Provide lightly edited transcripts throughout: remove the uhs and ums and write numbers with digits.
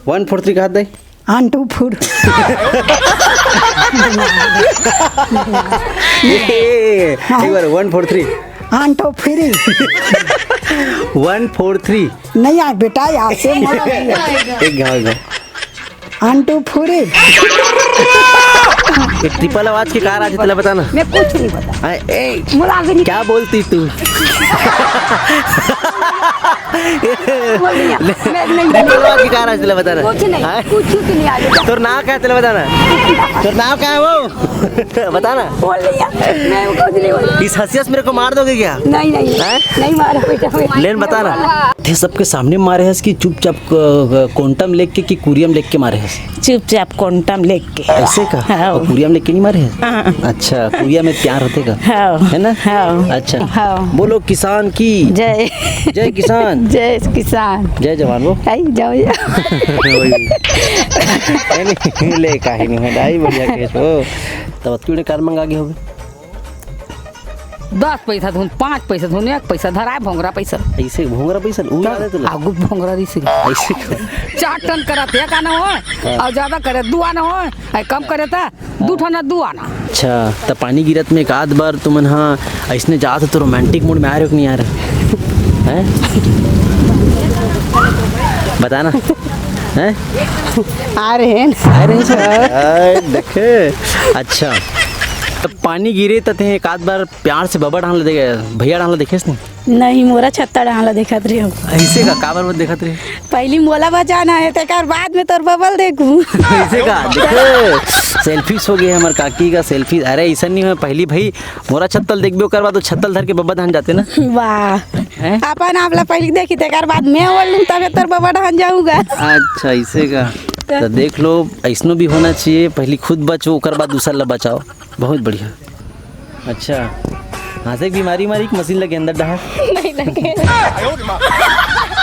143 कहा दे 1 2 4 एक बार 143 1 2 3 143 नहीं आए बेटा यहाँ से मोड़ा एक गाँव 1 2 4 ट्रिपल आवाज की कार आज तला बताना मैं कुछ नहीं बता ए मोड़ा भी नहीं क्या बोलती तू मैं नहीं ट्रिपल आवाज की कार आज तला बताना कुछ नहीं कुछ भी नहीं आगे तोर नाम क्या है तला बताना तोर नाम क्या है वो बताना बोल लिया मैं कुछ नहीं बोला इस हंसी मेरे को मार दोगे क्या नहीं नहीं नहीं मारा बेटा लेन बताना थे सबके सामने मारे हंस की चुपचाप क्वांटम लेक के कि कुरियम लेक के मारे हंस चुपचाप क्वांटम लेक के ऐसे का हाँ। और कुरियम लेक के नहीं मारे हैं अच्छा कुरिया में प्यार होते का हाँ। है ना हाँ। अच्छा हाँ। बोलो किसान की जय जय किसान जय किसान जय जवान वो आई जाओ नहीं ले काहे नहीं है डाई बढ़िया केस हो तब क्यों ने कार मंगा गए होगे 10 पैसा धुन 5 पैसा धुन 1 पैसा धराए भोंगरा पैसा ऐसे भोंगरा पैसा उड़ा दे तो आगू भोंगरा दी से ऐसे 4 टन करत है का ना हो और ज्यादा करे 2 आना हो आई कम करे ता 2 टन 2 आना अच्छा तब पानी गिरत में एक आध बार तुमन हाँ ऐसने जात तो रोमांटिक मूड में आ रहे हो कि नहीं आ रहे हैं बताना हैं आ रहे हैं अरे देखे अच्छा तब पानी गिरे तथे एक आध बार प्यार से बबा डाल देगा भैया डाल देखे नहीं नहीं मोरा छत्ता डाला देखत रही हूँ ऐसे का काबर मत देखत रहे पहली मोला बचाना है तेकर बाद में तोर बबल देखूं ऐसे का देखो सेल्फीज हो गए हमार काकी का सेल्फी अरे ऐसा नहीं है पहली भाई मोरा छत्तल देखबे करवा तो छत्तल धर के बब्बा धान जाते ना वाह हैं अपन आपला पहले देखी तेकर बाद मैं बोलूं तबे तोर बबा ढान जाऊंगा अच्छा ऐसे का तो देख लो ऐसनो भी होना चाहिए पहली खुद बचो ओकर बाद दूसरा ला बचाओ बहुत बढ़िया अच्छा हाँ से बीमारी मारी की मशीन लगे अंदर डहा नहीं लगे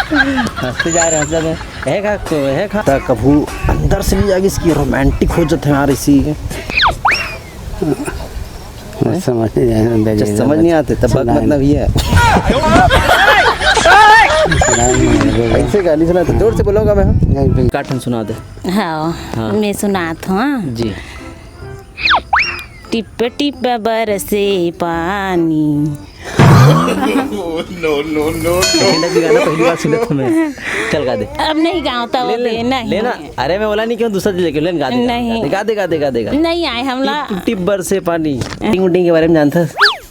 हंसते जा रहे हैं है खा ता कभू अंदर से नहीं जाएगी इसकी रोमांटिक हो जाते हैं यार इसी समझ नहीं आते तब मतलब ये है ऐसे गाली सुना तो जोर से बोलूँगा मैं काटन सुना दे हाँ मैं सुनात हूँ जी टिप टिप बरसे पानी गाना पहली बार सुना था मैं चल गा दे अब नहीं गाता वो दे नहीं लेना अरे मैं बोला नहीं क्यों दूसरा लेके लेन गा दे नहीं। गा दे नहीं आए हमला टिप बरसे पानी टिंग उटिंग के बारे में जानता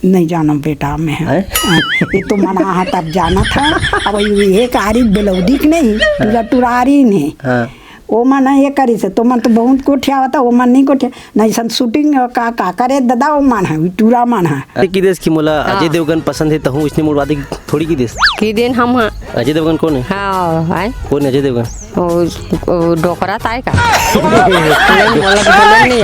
नहीं जाना बेटा मैं ये तो मना है तब जाना था अब ये कारी बेलौदी की नहीं तुझा टुरारी नहीं हाँ वो मन ये करी से तो मन तो बहुत कोठिया होता वो मन नहीं कोठिया नहीं सन शूटिंग का करे दादा वो मन है टूरा मन है की देश की मोला अजय देवगन पसंद है तो हूँ इसने मुड़वा दी थोड़ी की देश की दिन हम अजय देवगन कौन है हां आई कौन है अजय देवगन डोकरा ताई का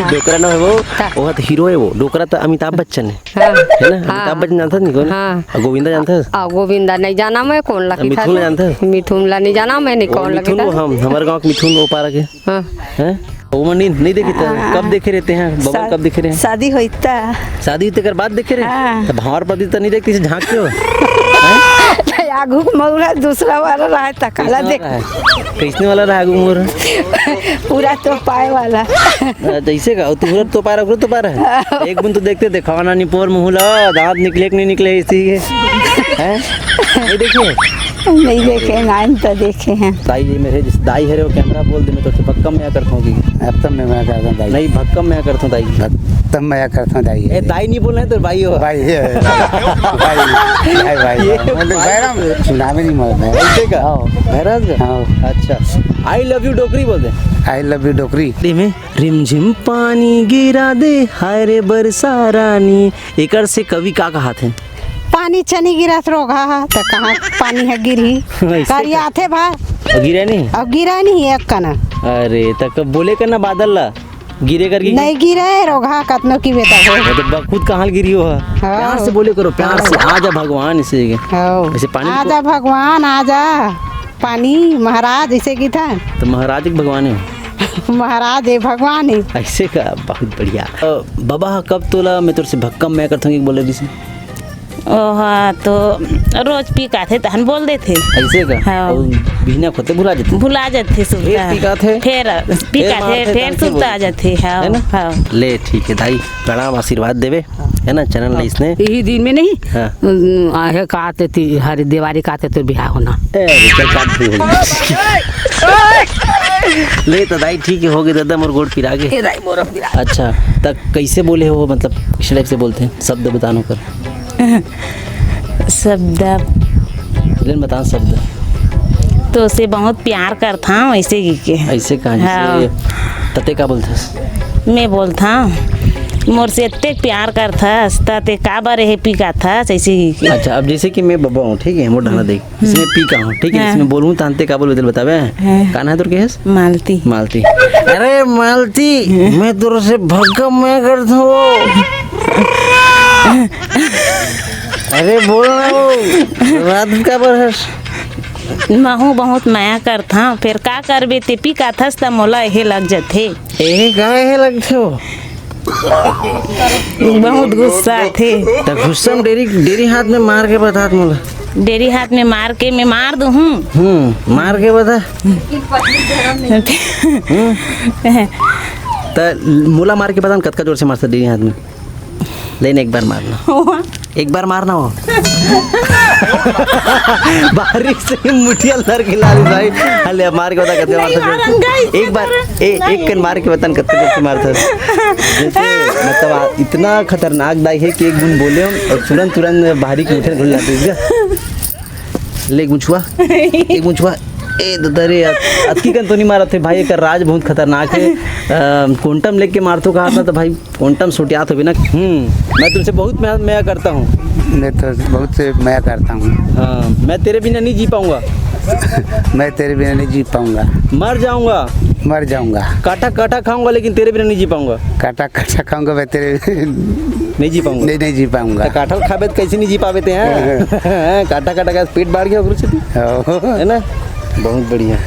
डोकरा ना है वो तो हीरो है वो डोकरा तो अमिताभ बच्चन है ना अमिताभ बच्चन जानता नहीं कौन हाँ। गोविंदा जानता है गोविंदा नहीं जाना मैं कौन लगी मिथुन जानता है मिथुन ला नहीं जाना मैं नहीं कौन लगी मिथुन हम हमारे गांव के मिथुन वो पारा के हैं वो मन नहीं देखे था कब देखे रहते हैं बाबा कब देखे रहे शादी हुई था शादी होते कर बाद देखे रहे तो भावर पति तो नहीं देखती झांक के हो आगू मौरा दूसरा वाला रहा था काला देख कैसने वाला रहा आगू मोर पूरा तो पाए वाला जैसे का तू तो पा रहा तो पा रहा है एक बन तो देखते थे खाना नहीं पोर मुहला दांत निकले कि नहीं निकले इसी के हैं नहीं देखे नहीं देखे नाइन तो देखे हैं दाई जी मेरे जिस दाई है वो कैमरा बोल दे मैं तो भक्कम मैं करता हूँ अब तो मैं करता हूँ दाई नहीं भक्कम मैं करता हूँ दाई तब मैं करता हूँ दाई ए दाई नहीं बोल रहे तो भाई हो भाई है भाई सुना में नहीं मर ऐसे का भैरस का हाँ अच्छा आई लव यू डोकरी बोल दे आई लव यू डोकरी में रिमझिम पानी गिरा दे हाय रे बरसा रानी एकर से कवि का कहा थे पानी चनी गिरत रोगा तो कहाँ पानी है गिरी करिया थे भाई गिरे नहीं अब गिरा नहीं एक कना अरे तक बोले करना बादल ला गिरे करके नहीं गिरा है रोगा कतनो की बेटा हो तो खुद कहाँ गिरी हो प्यार से बोले करो प्यार से आजा भगवान इसे ऐसे पानी आजा भगवान आजा पानी महाराज ऐसे की था तो महाराज एक भगवान है महाराज है भगवान है ऐसे का बहुत बढ़िया बाबा कब तोला मैं तुझसे भक्कम मैं करता हूँ बोले रही हाँ तो रोज पी का थे तहन बोल देते ऐसे का हाँ। और बिना खोते भुला जाते भुला जाते सुबह पी का थे? फिर पी का थे फिर सुबह आ जाते हाँ है ना हाँ ले ठीक है दाई प्रणाम आशीर्वाद देवे है ना चैनल ला इसने यही दिन में नहीं हाँ। आहे कहते थी हर दिवाली कहते तो ब्याह होना चल काट दी होगी। ले तो दाई ठीक है हो गए दादा मोर गोड़ पिरा के अच्छा तब कैसे बोले हो मतलब किस टाइप से बोलते हैं शब्द बतानो कर शब्द लेन बताओ शब्द तो उसे बहुत प्यार करता हूँ ऐसे ही के ऐसे कहा हाँ। जैसे तते का बोलते मैं बोलता मोर से इतने प्यार करता ते का बारे है पी का था ऐसे ही के अच्छा अब जैसे कि मैं बब्बा हूँ ठीक है मोर ढाना देख इसमें पी का हूँ ठीक है इसमें बोलूँ तानते का बोल बतावे काना है तुर के हस मालती मालती अरे मालती मैं तुर से भक्का मैं करता हूँ अरे बोल ना वो रात का बरस महू बहुत माया करता हूँ फिर का करबे ते पी का थस त मोला यही लग जाते काहे लगते हो बहुत गुस्सा थे तो गुस्सा में डेरी हाथ में मार के बता मोला डेरी हाथ में मार के मैं मार दूँ मार के बता तो मोला मार के बता कतका जोर से मारता डेरी हाथ में लेकिन एक बार मारना एक बार मारना हो बारिश से मुठिया लड़ के ला दी भाई हले मार के बता कितने मारता एक बार एक कन मार के बता कितने जोर से मारता जैसे मतलब इतना खतरनाक दाई है कि एक गुण बोले और तुरंत बाहरी के उठे घुल जाते हैं ले मुछुआ एक मुछुआ ए ददरे अतकी कन तो नहीं मारा थे भाई का राज बहुत खतरनाक है क्वांटम लेके मारतो कहा था तो भाई क्वांटम सुटियात हो भी ना मैं तुमसे बहुत मेहनत मैं करता हूँ मैं तो बहुत से मैं करता हूँ हाँ मैं तेरे बिना नहीं जी पाऊंगा मैं तेरे बिना नहीं जी पाऊंगा मर जाऊंगा मर जाऊंगा काटा काटा खाऊंगा लेकिन तेरे बिना नहीं जी पाऊंगा काटा काटा खाऊंगा मैं तेरे नहीं जी पाऊंगा नहीं जी पाऊंगा तो काठल खाबे तो कैसे नहीं जी पावे थे हैं काटा काटा का पेट बाढ़ गया है ना बहुत बढ़िया